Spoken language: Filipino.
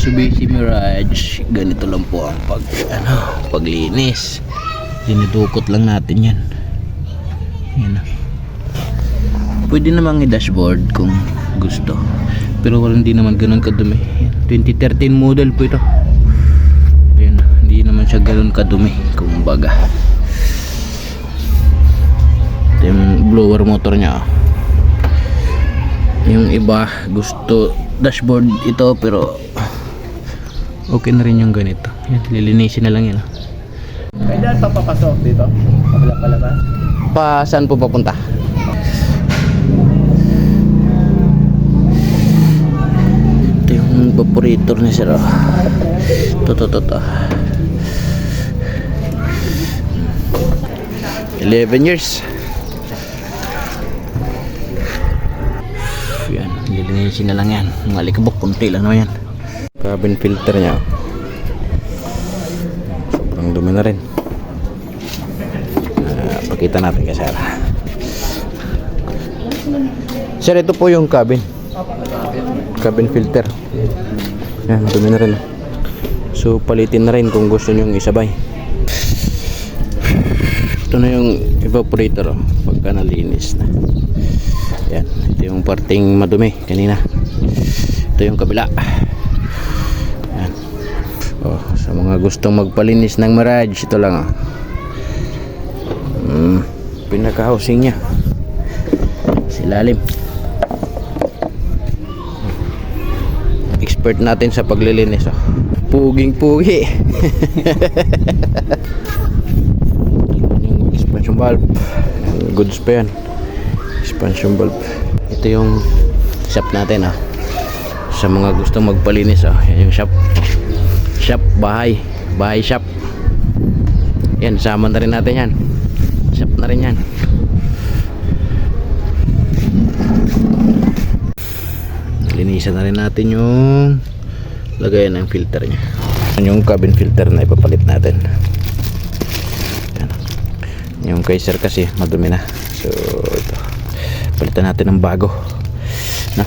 Mitsubishi Mirage. Ganito lang po ang paglinis. Dinidukot lang natin yan. Yan. Pwede namang i-dashboard kung gusto, pero hindi naman ganun kadumi. 2013 model po ito. Ayan, hindi naman siya ganun kadumi kumbaga. Ito yung blower motor nya. Yung iba gusto dashboard ito, pero okay na rin yung ganito. Yan, lilinisin na lang yan. May daan pa papasok dito? Kabila pala ba? Pa saan po papunta? Ito yung evaporator ni sir. Ito. 11 years. Yan, lilinisin na lang yan. Mga alikabok, kunti lang naman yan. Cabin filter nya. Sobrang dumi na rin. Pakita natin kay sir. Sir, ito po yung cabin filter. Yan, dumi na rin. So palitin na rin kung gusto nyong isabay. Ito na yung evaporator pagka nalinis na. Yan, ito yung parting madumi kanina. Ito yung kabila. Yan. Sa mga gustong magpalinis ng Mirage, ito lang. Pinaka-housing nya silalim. Expert natin sa paglilinis. Puging-pugi. Yung expansion valve, goods pa yan. Expansion valve. Ito yung shop natin. Sa mga gustong magpalinis, yan yung shop, bahay shop. Yan, sama na rin natin yan. Shop na rin yan. Linisan na rin natin yung lagayan ng filter nya. Yung cabin filter na ipapalit natin. Yan. Yung kay sir kasi madumi na, so ito palitan natin ng bago na.